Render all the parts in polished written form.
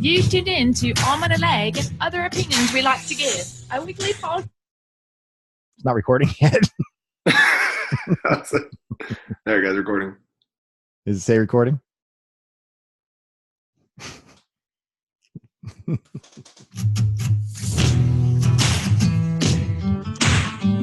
You tuned in to Arm and a Leg and Other Opinions We Like to Give, a weekly podcast. It's not recording yet. There you guys, recording. Does it say recording?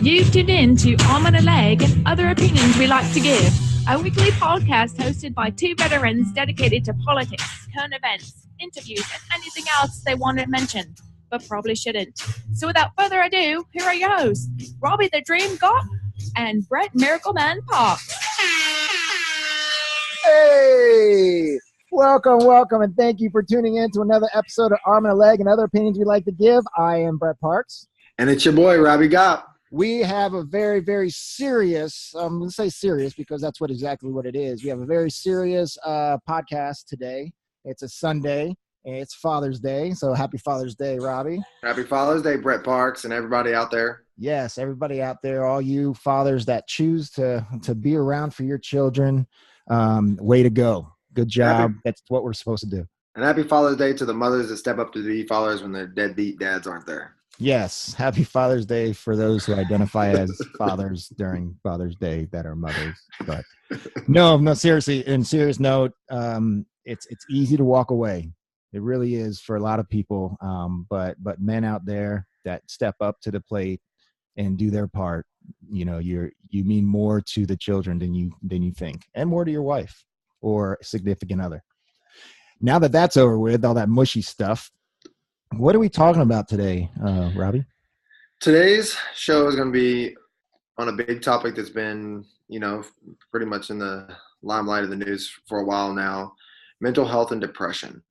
You tuned in to Arm and a Leg and Other Opinions We Like to Give, a weekly podcast hosted by two veterans dedicated to politics, current events, interviews, and anything else they want to mention, but probably shouldn't. So without further ado, here are your hosts, Robbie the Dream Gaupp and Brett Miracle Man Parks. Hey! Welcome, and thank you for tuning in to another episode of Arm and a Leg and Other Opinions We Like to Give. I am Brett Parks. And it's your boy, Robbie Gaupp. We have a very, very serious, let's say serious because that's exactly what it is. We have a very serious podcast today. It's a Sunday. It's Father's Day. So happy Father's Day, Robbie. Happy Father's Day, Brett Parks, and everybody out there. Yes, everybody out there, all you fathers that choose to be around for your children, way to go. Good job. That's what we're supposed to do. And happy Father's Day to the mothers that step up to be fathers when their deadbeat dads aren't there. Yes, happy Father's Day for those who identify as fathers during Father's Day that are mothers. But no, seriously, in serious note, it's easy to walk away. It really is for a lot of people. But men out there that step up to the plate and do their part, you mean more to the children than you think, and more to your wife or significant other. Now that that's over with, all that mushy stuff, what are we talking about today, Robbie? Today's show is going to be on a big topic that's been, pretty much in the limelight of the news for a while now, mental health and depression,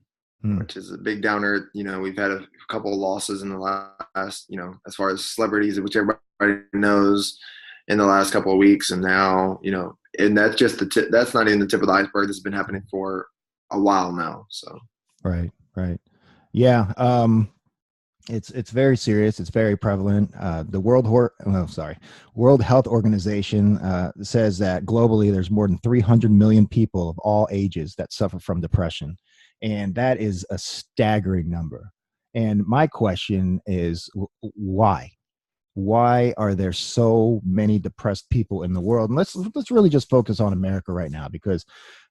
which is a big downer. We've had a couple of losses in the last, as far as celebrities, which everybody knows in the last couple of weeks. And now, and that's just that's not even the tip of the iceberg. This has been happening for a while now. So. Right. Yeah. It's very serious. It's very prevalent. The World Health Organization says that globally there's more than 300 million people of all ages that suffer from depression. And that is a staggering number. And my question is, why? Why are there so many depressed people in the world? And let's really just focus on America right now, because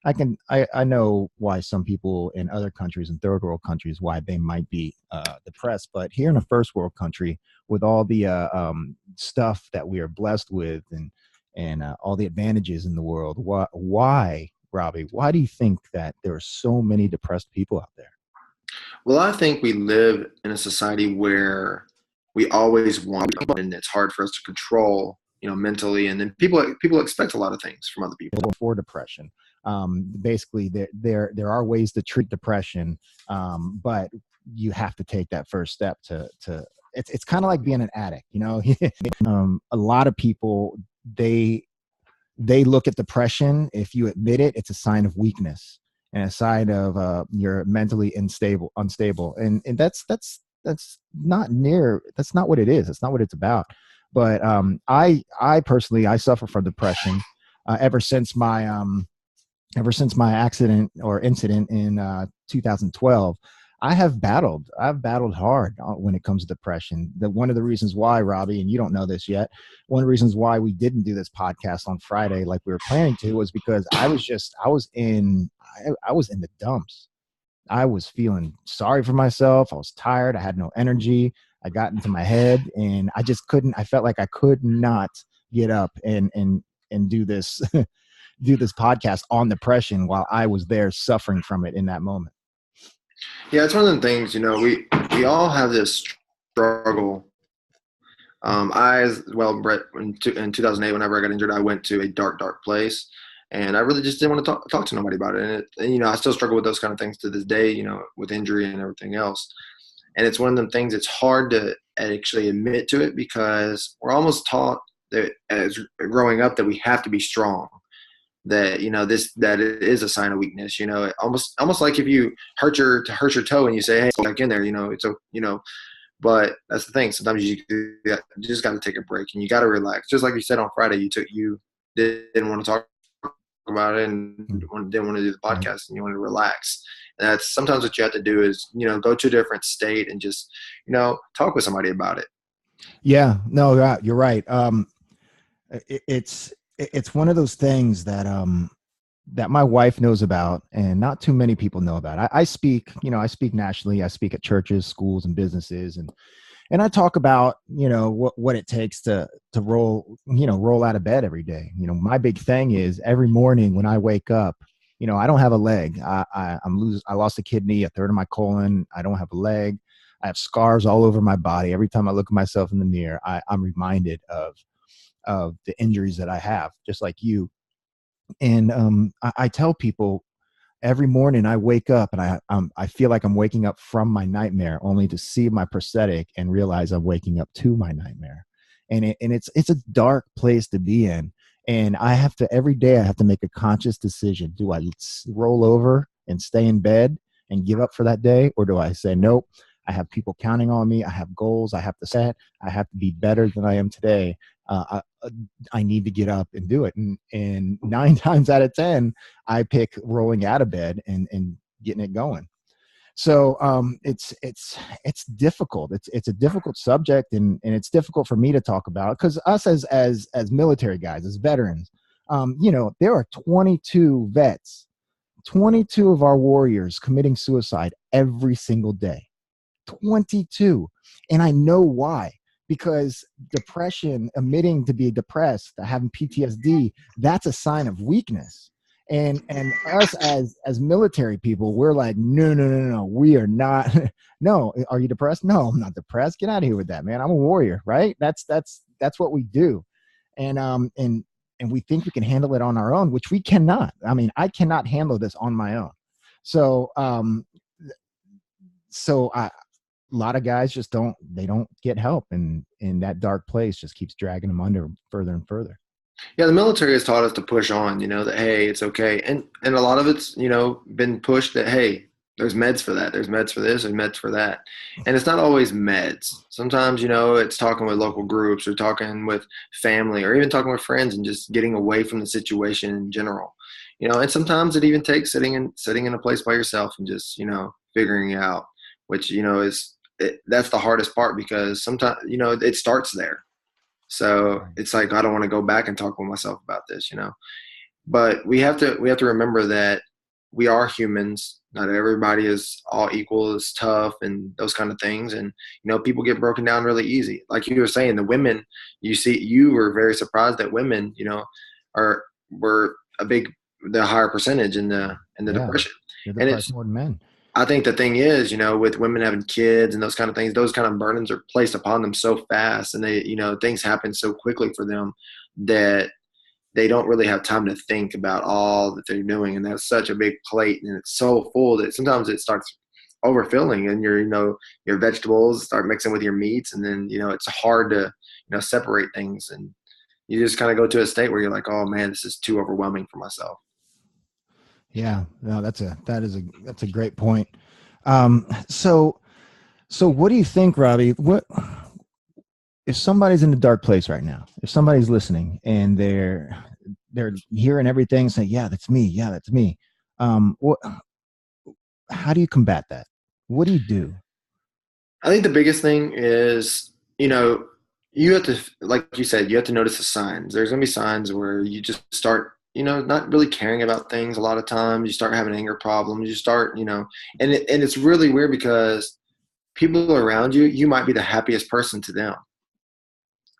I know why some people in other countries and third world countries, why they might be depressed. But here in a first world country, with all the stuff that we are blessed with and all the advantages in the world, why, Robbie, why do you think that there are so many depressed people out there? Well, I think we live in a society where we always want, and it's hard for us to control, mentally. And then people expect a lot of things from other people. For depression, basically, there are ways to treat depression, but you have to take that first step to. It's kind of like being an addict, A lot of people they look at depression. If you admit it, it's a sign of weakness and a sign of you're mentally unstable, and that's not what it is. That's not what it's about. But I personally, I suffer from depression ever since my accident or incident in 2012. I've battled hard when it comes to depression. One of the reasons why, Robbie, and you don't know this yet, one of the reasons why we didn't do this podcast on Friday like we were planning to was because I was in the dumps. I was feeling sorry for myself. I was tired. I had no energy. I got into my head and I felt like I could not get up and do this, do this podcast on depression while I was there suffering from it in that moment. Yeah. It's one of the things, we all have this struggle. I, as well, Brett, in 2008, whenever I got injured, I went to a dark, dark place. And I really just didn't want to talk to nobody about it. And I still struggle with those kind of things to this day, with injury and everything else. And it's one of them things, it's hard to actually admit to it because we're almost taught that as growing up that we have to be strong, that, that it is a sign of weakness, almost like if you hurt your toe and you say, hey, go back in there, it's a, but that's the thing. Sometimes you just got to take a break and you got to relax. Just like you said on Friday, you didn't want to talk about it and didn't want to do the podcast and you wanted to relax. And that's sometimes what you have to do is, go to a different state and just, talk with somebody about it. Yeah, no, you're right. It's one of those things that that my wife knows about and not too many people know about. I speak, I speak nationally. I speak at churches, schools, and businesses, and I talk about, what it takes to roll out of bed every day. My big thing is every morning when I wake up, I don't have a leg. I lost a kidney, a third of my colon. I don't have a leg. I have scars all over my body. Every time I look at myself in the mirror, I'm reminded of the injuries that I have, just like you. And I tell people every morning I wake up and I feel like I'm waking up from my nightmare, only to see my prosthetic and realize I'm waking up to my nightmare. And it's a dark place to be in. And every day I have to make a conscious decision. Do I roll over and stay in bed and give up for that day? Or do I say, nope, I have people counting on me. I have goals I have to set. I have to be better than I am today. I need to get up and do it. And 9 times out of 10, I pick rolling out of bed and getting it going. So it's difficult. It's a difficult subject, and it's difficult for me to talk about, because us as military guys, as veterans, there are 22 vets, 22 of our warriors committing suicide every single day. 22. And I know why. Because depression, admitting to be depressed, having PTSD, that's a sign of weakness. And us as military people, we're like, no, we are not. No, are you depressed? No, I'm not depressed. Get out of here with that, man. I'm a warrior, right? That's what we do. And we think we can handle it on our own, which we cannot. I mean, I cannot handle this on my own. So a lot of guys just don't get help, and that dark place just keeps dragging them under further and further. Yeah, the military has taught us to push on, that, hey, it's okay. And a lot of it's, been pushed that, hey, there's meds for that. There's meds for this and meds for that. And it's not always meds. Sometimes, it's talking with local groups or talking with family or even talking with friends and just getting away from the situation in general. And sometimes it even takes sitting in a place by yourself and just, figuring it out, which, that's the hardest part, because sometimes, it starts there. So it's like, I don't want to go back and talk with myself about this, but we have to remember that we are humans. Not everybody is all equal, is tough and those kind of things. And, people get broken down really easy. Like you were saying, the women, you were very surprised that women, were the higher percentage in the depression. And it's more than men. I think the thing is, with women having kids and those kind of things, those kind of burdens are placed upon them so fast, and they, things happen so quickly for them that they don't really have time to think about all that they're doing. And that's such a big plate, and it's so full that sometimes it starts overfilling, and your vegetables start mixing with your meats, and then, it's hard to, separate things, and you just kind of go to a state where you're like, oh man, this is too overwhelming for myself. Yeah, no, that's a great point. So what do you think, Robbie? What if somebody's in a dark place right now? If somebody's listening and they're hearing everything, saying, "Yeah, that's me. Yeah, that's me." How do you combat that? What do you do? I think the biggest thing is, you have to, like you said, you have to notice the signs. There's going to be signs where you just start, not really caring about things. A lot of times you start having anger problems. You start, and it's really weird, because people around you, you might be the happiest person to them,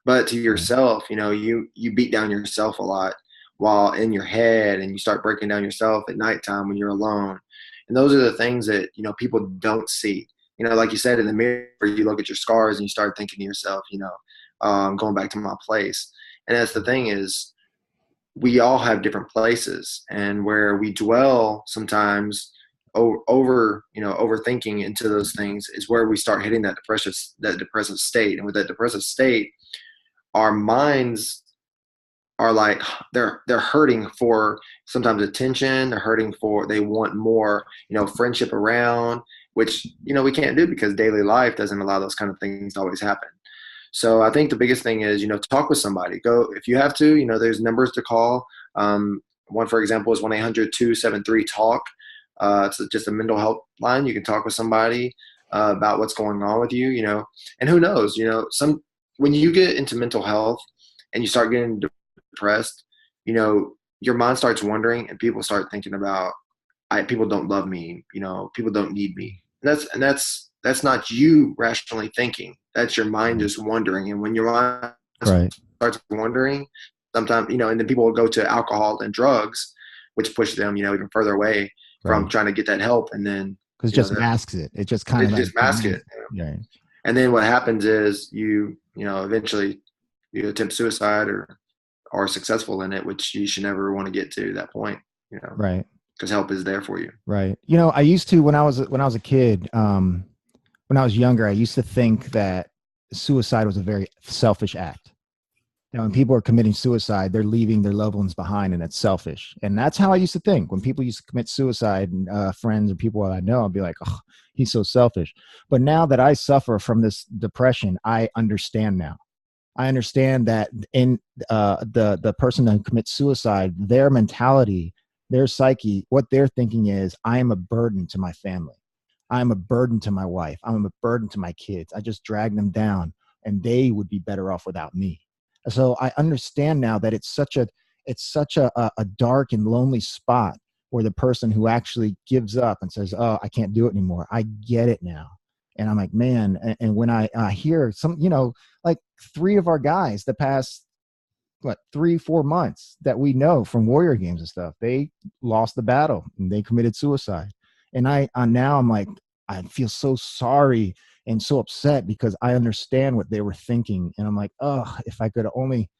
but to yourself, you beat down yourself a lot while in your head, and you start breaking down yourself at nighttime when you're alone. And those are the things that, people don't see. Like you said, in the mirror, you look at your scars and you start thinking to yourself, going back to my place. And that's the thing is, we all have different places, and where we dwell sometimes overthinking into those things is where we start hitting that depressive state. And with that depressive state, our minds are like, they're hurting for sometimes attention. They want more, friendship around, which, we can't do, because daily life doesn't allow those kind of things to always happen. So I think the biggest thing is, talk with somebody. Go, if you have to, there's numbers to call. One, for example, is 1-800-273-TALK. It's just a mental health line. You can talk with somebody about what's going on with you, and who knows, when you get into mental health and you start getting depressed, your mind starts wandering and people start thinking about, people don't love me, people don't need me. And that's not you rationally thinking. That's your mind just wandering. And when your mind starts wandering, sometimes, and then people will go to alcohol and drugs, which push them, even further away from trying to get that help. And then because it just masks it. It just kind of just masks it. Right. And then what happens is eventually you attempt suicide or are successful in it, which you should never want to get to that point, Right. Because help is there for you. Right. I used to, when I was a kid, when I was younger, I used to think that suicide was a very selfish act. When people are committing suicide, they're leaving their loved ones behind, and it's selfish. And that's how I used to think. When people used to commit suicide, and friends or people I know, I'd be like, oh, he's so selfish. But now that I suffer from this depression, I understand now. I understand that in the person who commits suicide, their mentality, their psyche, what they're thinking is, I am a burden to my family. I'm a burden to my wife. I'm a burden to my kids. I just drag them down, and they would be better off without me. So I understand now that it's such a dark and lonely spot where the person who actually gives up and says, oh, I can't do it anymore. I get it now. And I'm like, man. And when I hear some, like 3 of our guys the past, 3-4 months that we know from Warrior Games and stuff, they lost the battle and they committed suicide. And now I'm like, I feel so sorry and so upset because I understand what they were thinking. And I'm like, oh, if they could only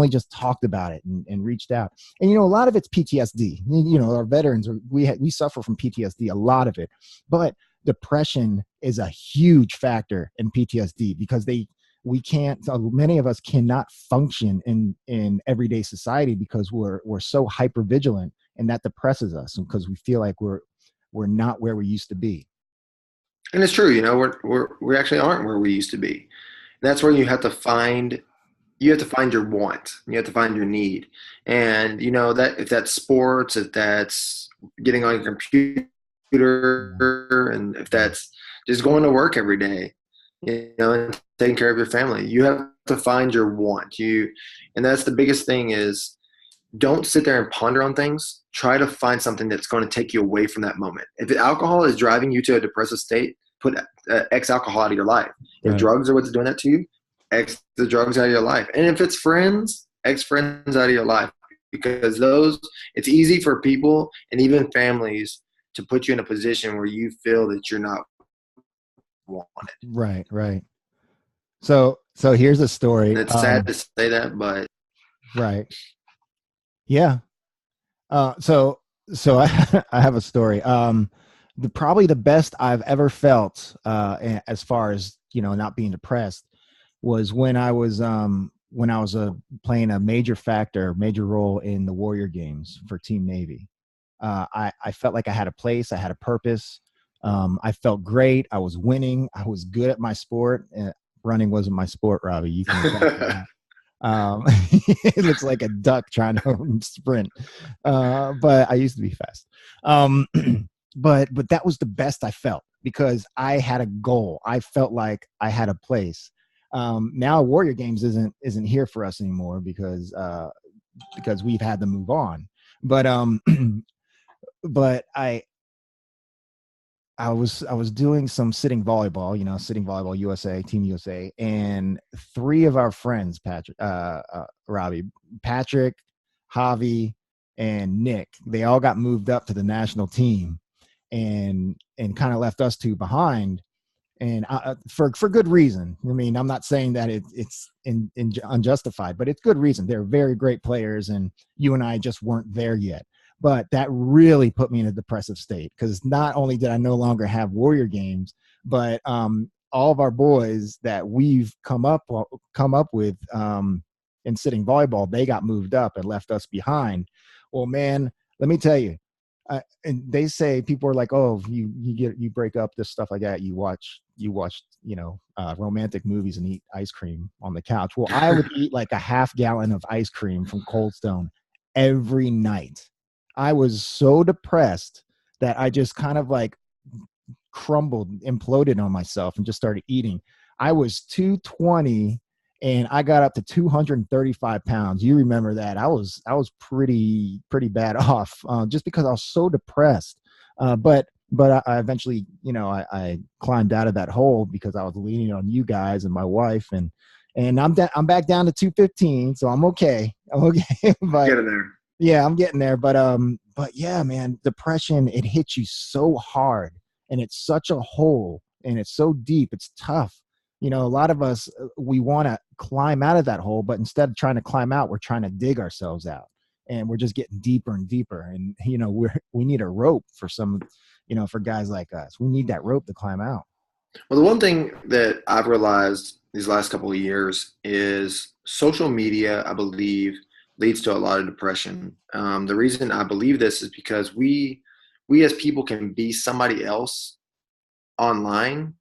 just talked about it and reached out. And, a lot of it's PTSD. Our veterans, we suffer from PTSD, a lot of it. But depression is a huge factor in PTSD because many of us cannot function in everyday society because we're so hyper vigilant, and that depresses us because we feel like we're not where we used to be. And it's true, we actually aren't where we used to be. And that's where you have to find your want. You have to find your need. And that if that's sports, if that's getting on your computer, and if that's just going to work every day, and taking care of your family, you have to find your want. And that's the biggest thing is, don't sit there and ponder on things. Try to find something that's going to take you away from that moment. If alcohol is driving you to a depressive state, put X alcohol out of your life. If drugs are what's doing that to you, X the drugs out of your life. And if it's friends, X friends out of your life. Because it's easy for people and even families to put you in a position where you feel that you're not wanted. Right. So here's a story. And it's sad to say that, but right. Yeah. So I have a story. Probably the best I've ever felt, as far as, not being depressed, was when I was playing a major role in the Warrior Games for Team Navy. I felt like I had a place, I had a purpose. I felt great. I was winning. I was good at my sport. Running wasn't my sport, Robbie. You can that. It looks like a duck trying to sprint. But I used to be fast. But that was the best I felt because I had a goal. I felt like I had a place. Now Warrior Games isn't here for us anymore because we've had to move on. But but I was doing some sitting volleyball USA, Team USA, and 3 of our friends, Robbie, Patrick, Javi, and Nick, they all got moved up to the national team and kind of left us 2 behind, and for good reason. I mean, I'm not saying that it's unjustified, but it's good reason. They're very great players, and you and I just weren't there yet. But that really put me in a depressive state because not only did I no longer have Warrior Games, but all of our boys that we've come up with in sitting volleyball, they got moved up and left us behind. Well, man, let me tell you, and they say people are like, oh, you break up, this stuff like that. You watch romantic movies and eat ice cream on the couch. Well, I would eat like a half gallon of ice cream from Cold Stone every night. I was so depressed that I just kind of like crumbled, imploded on myself and just started eating. I was 220 and I got up to 235 pounds. You remember that? I was pretty bad off, just because I was so depressed. But I eventually, I climbed out of that hole because I was leaning on you guys and my wife, and I'm back down to 215, so I'm okay. I'm okay. But Getting there. yeah, I'm getting there. But yeah, man, depression, it hits you so hard, and it's such a hole, and it's so deep. It's tough. A lot of us, we want to climb out of that hole, but instead of trying to climb out, we're trying to dig ourselves out, and we're just getting deeper and deeper. And, we need a rope for some, for guys like us. We need that rope to climb out. Well, the one thing that I've realized these last couple of years is social media, I believe, leads to a lot of depression. The reason I believe this is because we as people can be somebody else online,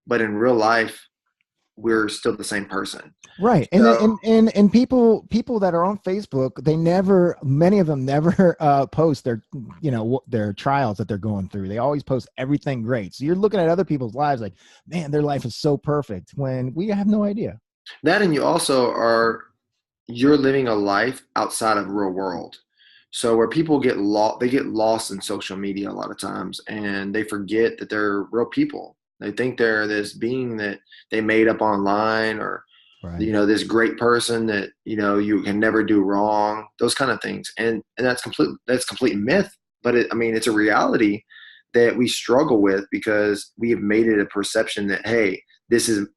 but in real life, we're still the same person. Right. So, And people that are on Facebook, many of them never post their trials that they're going through. They always post everything great. So you're looking at other people's lives like, man, their life is so perfect, when we have no idea. that, and you're living a life outside of real world. So where people get lost, they get lost in social media a lot of times, and they forget that they're real people. They think they're this being that they made up online, or, Right. This great person that, you can never do wrong, those kind of things. And that's complete myth, but it's a reality that we struggle with because we have made it a perception that, hey,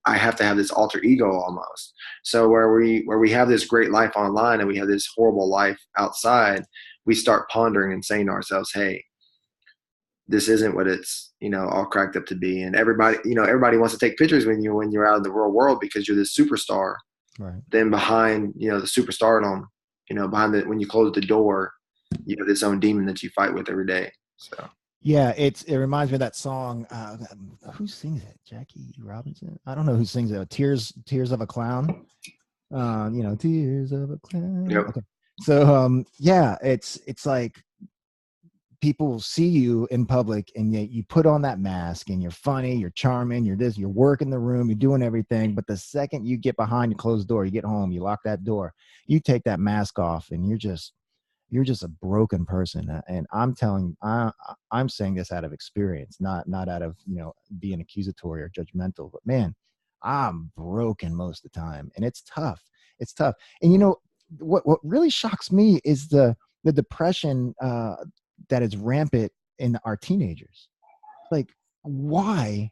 I have to have this alter ego almost. So where we have this great life online and we have this horrible life outside, we start pondering and saying to ourselves, hey, this isn't what it's, all cracked up to be. And everybody wants to take pictures when you're out in the real world because you're this superstar. Right. Then behind, the superstardom, when you close the door, you have this own demon that you fight with every day. So. Yeah, it reminds me of that song. Who sings it? Jackie Robinson? I don't know who sings it. Tears of a Clown. Tears of a Clown. Yep. Okay. So yeah, it's like people see you in public, and yet you put on that mask, and you're funny, you're charming, you're working the room, you're doing everything. But the second you get behind the closed door, you get home, you lock that door, you take that mask off, and you're just a broken person. And I'm saying this out of experience, not out of, being accusatory or judgmental, but man, I'm broken most of the time, and it's tough. It's tough. And what really shocks me is the depression that is rampant in our teenagers. Like, why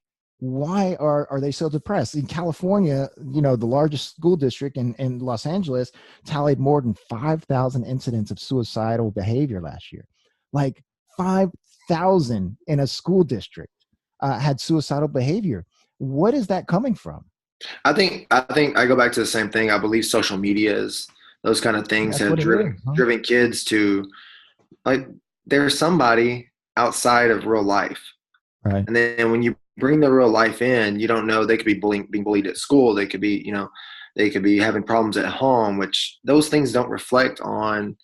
are they so depressed? In California, the largest school district in Los Angeles tallied more than 5,000 incidents of suicidal behavior last year. Like 5,000 in a school district had suicidal behavior. What is that coming from? I think I go back to the same thing. I believe social media is those kind of things have driven kids to, like, there's somebody outside of real life. Right. And then when you bring the real life in, you don't know, they could be being bullied at school. They could be, they could be having problems at home, which those things don't reflect on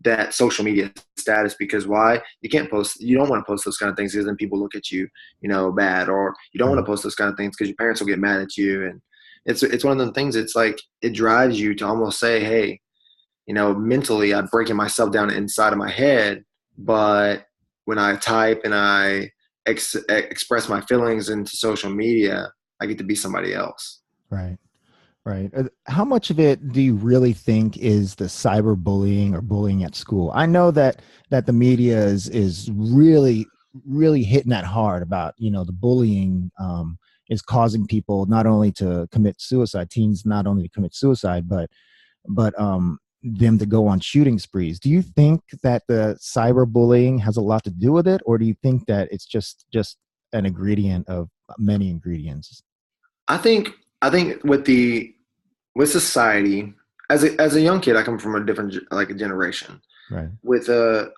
that social media status. Because why? You don't want to post those kind of things because then people look at you, bad, or you don't want to post those kind of things because your parents will get mad at you. And it's one of the things, it's like, it drives you to almost say, hey, mentally I'm breaking myself down inside of my head, but when I type and I express my feelings into social media, I get to be somebody else. Right. How much of it do you really think is the cyberbullying or bullying at school? I know that the media is really, really hitting that hard about, the bullying is causing people not only to commit suicide, teens not only to commit suicide, but them to go on shooting sprees. Do you think that the cyberbullying has a lot to do with it, or do you think that it's just an ingredient of many ingredients? I think with society, as a young kid, I come from a different generation. Right. With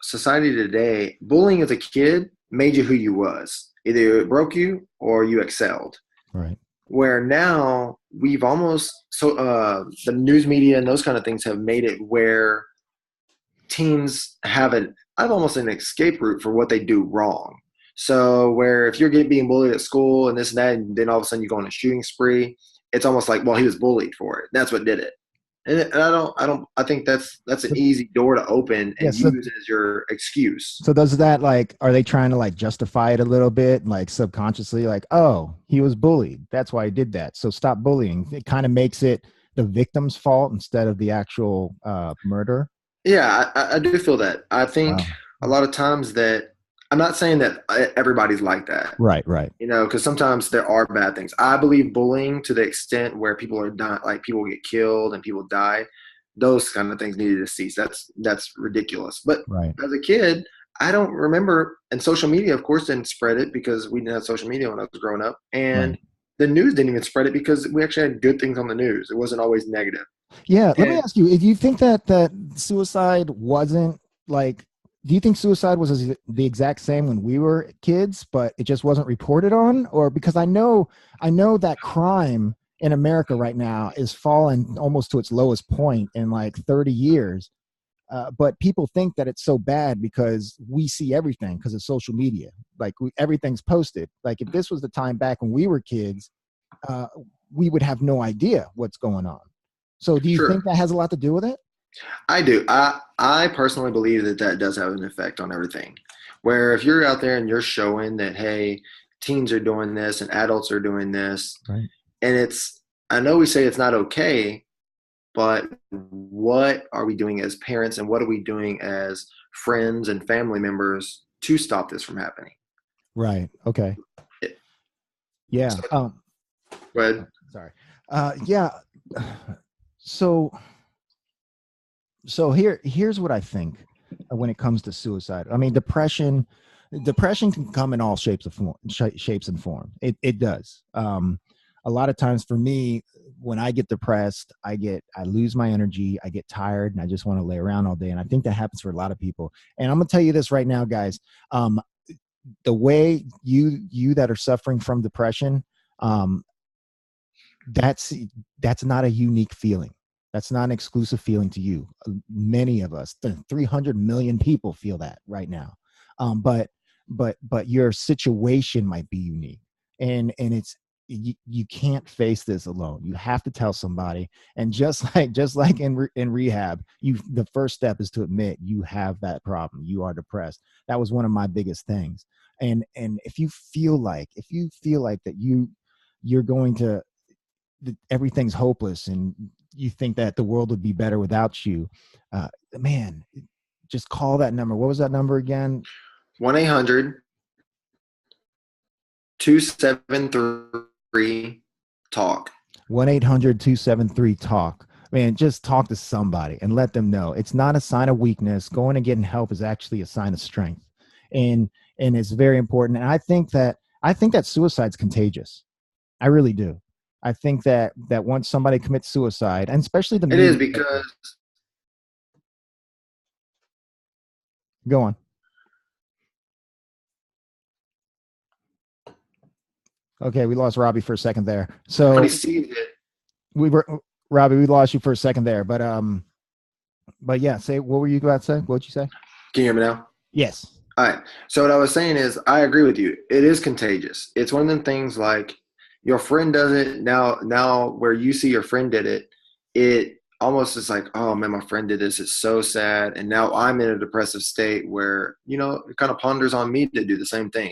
society today, bullying as a kid made you who you was. Either it broke you or you excelled. Right. Where now we've almost the news media and those kind of things have made it where teens have almost an escape route for what they do wrong. So where if you're being bullied at school and this and that, and then all of a sudden you go on a shooting spree, it's almost like, well, he was bullied for it. That's what did it. And I think that's an easy door to open and use as your excuse. So does that, like, are they trying to like justify it a little bit, like subconsciously, like, oh, he was bullied, that's why he did that, so stop bullying? It kind of makes it the victim's fault instead of the actual murder. Yeah, I do feel that. I think a lot of times that I'm not saying that everybody's like that. Right. Because sometimes there are bad things. I believe bullying to the extent where people are dying, like people get killed and people die, those kind of things needed to cease. That's ridiculous. But as a kid, I don't remember, and social media, of course, didn't spread it because we didn't have social media when I was growing up. And the news didn't even spread it because we actually had good things on the news. It wasn't always negative. Yeah. Let me ask you, if you think that suicide wasn't like, do you think suicide was the exact same when we were kids, but it just wasn't reported on? Or because I know that crime in America right now is fallen almost to its lowest point in like 30 years. But people think that it's so bad because we see everything because of social media. Like everything's posted. Like if this was the time back when we were kids, we would have no idea what's going on. So do you think that has a lot to do with it? I do. I personally believe that does have an effect on everything. Where if you're out there and you're showing that, hey, teens are doing this and adults are doing this, right. And I know we say it's not okay, but what are we doing as parents and what are we doing as friends and family members to stop this from happening? Right. Okay. Yeah. Go ahead. Sorry. Yeah. So here's what I think when it comes to suicide. I mean, depression can come in all shapes and form. It does. A lot of times for me, when I get depressed, I lose my energy, I get tired, and I just want to lay around all day. And I think that happens for a lot of people. And I'm gonna tell you this right now, guys. The way you that are suffering from depression, that's not a unique feeling. That's not an exclusive feeling to you. Many of us, 300 million people feel that right now. But your situation might be unique, and it's you can't face this alone. You have to tell somebody. And just like in rehab, the first step is to admit you have that problem. You are depressed. That was one of my biggest things. And if you feel like that you're going to, everything's hopeless and you think that the world would be better without you, man, just call that number. What was that number again? 1-800-273-TALK. 1-800-273-TALK. Man, just talk to somebody and let them know. It's not a sign of weakness. Going and getting help is actually a sign of strength. And it's very important. And I think that suicide's contagious. I really do. I think that once somebody commits suicide, and especially it is because. Go on. Okay, we lost Robbie for a second there. So Robbie, we lost you for a second there, but yeah, what were you about to say? What would you say? Can you hear me now? Yes. All right. So what I was saying is, I agree with you. It is contagious. It's one of them things like, your friend does it now where you see your friend did it, it almost is like, oh man, my friend did this. It's so sad. And now I'm in a depressive state where, it kind of ponders on me to do the same thing.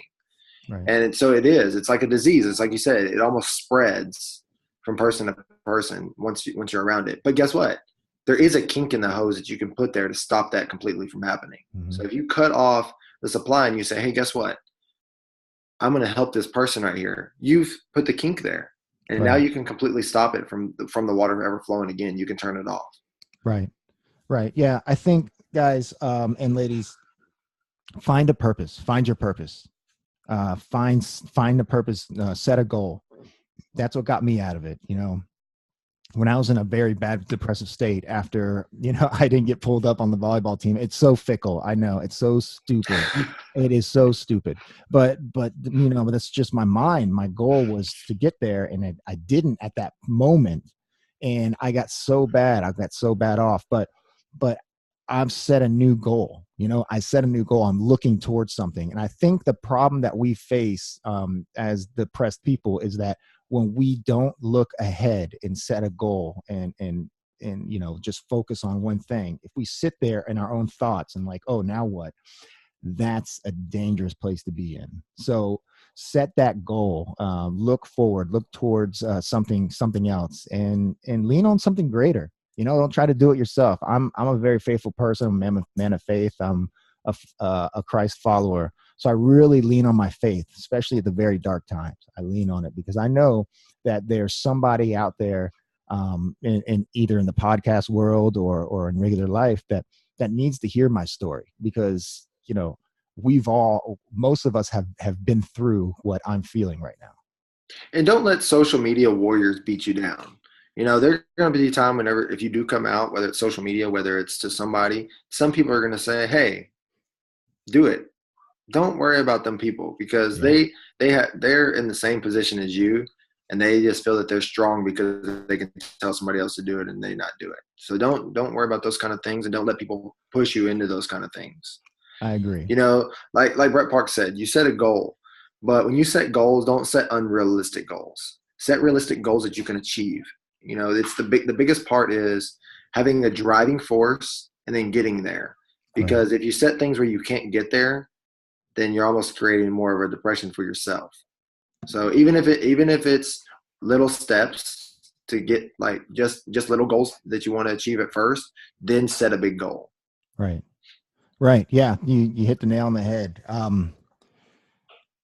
Right. And so it's like a disease. It's like you said, it almost spreads from person to person once you're around it. But guess what? There is a kink in the hose that you can put there to stop that completely from happening. Mm-hmm. So if you cut off the supply and you say, hey, guess what? I'm going to help this person right here. You've put the kink there, and now you can completely stop it from the water ever flowing again. You can turn it off. Right. Yeah. I think, guys and ladies, find a purpose. Find your purpose. Find a purpose. Set a goal. That's what got me out of it. When I was in a very bad depressive state after, I didn't get pulled up on the volleyball team. It's so fickle. I know it's so stupid. It is so stupid, but that's just my mind. My goal was to get there, and I didn't at that moment. And I got so bad off, but I've set a new goal. I set a new goal. I'm looking towards something. And I think the problem that we face as depressed people is that when we don't look ahead and set a goal and just focus on one thing, if we sit there in our own thoughts and like, oh, now what? That's a dangerous place to be in. So set that goal, look forward, look towards something else, and lean on something greater. Don't try to do it yourself. I'm a very faithful person. I'm a man of faith. I'm a Christ follower. So I really lean on my faith, especially at the very dark times. I lean on it because I know that there's somebody out there in either in the podcast world or in regular life that needs to hear my story, because most of us have been through what I'm feeling right now. And don't let social media warriors beat you down. There's going to be a time if you do come out, whether it's social media, whether it's to somebody, some people are going to say, hey, do it. Don't worry about them people, because they're in the same position as you, and they just feel that they're strong because they can tell somebody else to do it and they not do it. So don't worry about those kind of things, and don't let people push you into those kind of things. I agree. Like Brett Parks said, you set a goal, but when you set goals, don't set unrealistic goals. Set realistic goals that you can achieve. It's the biggest part is having a driving force and then getting there. Because if you set things where you can't get there, then you're almost creating more of a depression for yourself. So even if it's little steps to get, like just little goals that you want to achieve at first, then set a big goal. Right. Yeah. You hit the nail on the head.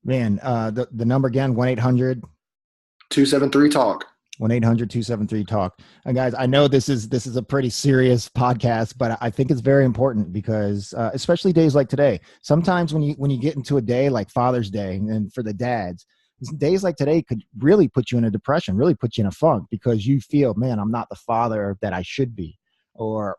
The number again, 1-800-273-TALK. 1-800-273-TALK. And guys, I know this is a pretty serious podcast, but I think it's very important because especially days like today, sometimes when you get into a day like Father's Day, and for the dads, days like today could really put you in a depression, really put you in a funk, because you feel, man, I'm not the father that I should be. Or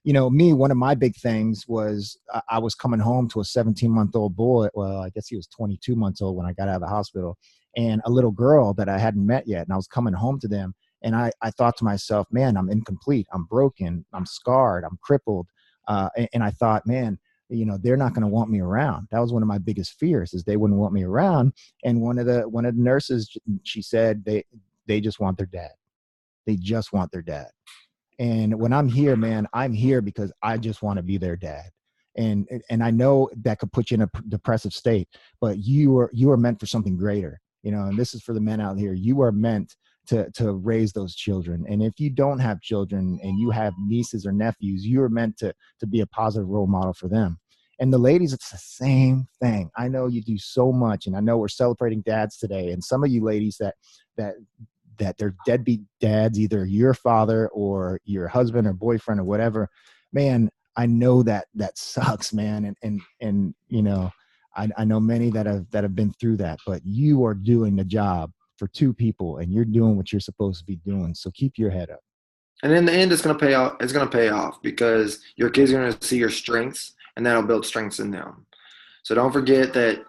me, one of my big things was I was coming home to a 17-month-old boy. Well, I guess he was 22 months old when I got out of the hospital, and a little girl that I hadn't met yet. And I was coming home to them, and I thought to myself, man, I'm incomplete. I'm broken. I'm scarred. I'm crippled. And I thought, man, they're not going to want me around. That was one of my biggest fears, is they wouldn't want me around. And one of the nurses, she said, they just want their dad. They just want their dad. And when I'm here, man, I'm here because I just want to be their dad. And I know that could put you in a depressive state, but you are meant for something greater, and this is for the men out here. You are meant to raise those children. And if you don't have children and you have nieces or nephews, you are meant to be a positive role model for them. And the ladies, it's the same thing. I know you do so much, and I know we're celebrating dads today. And some of you ladies that they're deadbeat dads, either your father or your husband or boyfriend or whatever, man, I know that sucks, man. And I know many that have been through that, but you are doing the job for two people, and you're doing what you're supposed to be doing. So keep your head up. And in the end, it's going to pay off. It's going to pay off because your kids are going to see your strengths, and that'll build strengths in them. So don't forget that,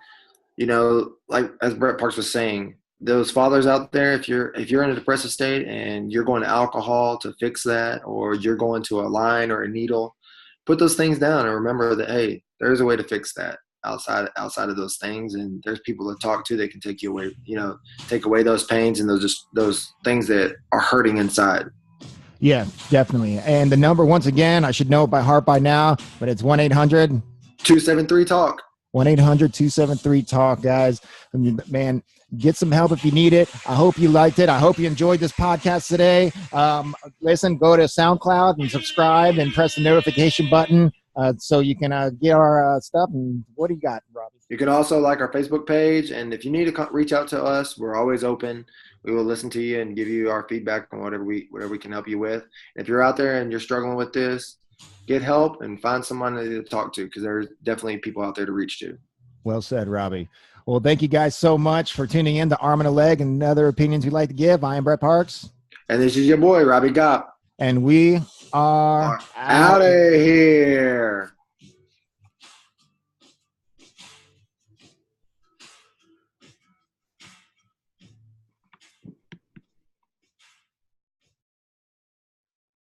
like as Brett Parks was saying, those fathers out there, if you're in a depressive state and you're going to alcohol to fix that, or you're going to a line or a needle, put those things down and remember that, hey, there's a way to fix that outside of those things, and there's people to talk to that can take you away, take away those pains and those things that are hurting inside. Yeah, definitely. And the number, once again, I should know it by heart by now, but it's 1-800-273-TALK. 1-800-273-TALK, guys. Man, get some help if you need it. I hope you liked it. I hope you enjoyed this podcast today. Listen, go to SoundCloud and subscribe and press the notification button so you can get our stuff. And what do you got, Robbie? You can also like our Facebook page. And if you need to reach out to us, we're always open. We will listen to you and give you our feedback on whatever we can help you with. And if you're out there and you're struggling with this, get help and find someone to talk to, because there's definitely people out there to reach to. Well said, Robbie. Well, thank you guys so much for tuning in to Arm and a Leg and other opinions we'd like to give. I am Brett Parks. And this is your boy, Robbie Gaupp. And we are out of here.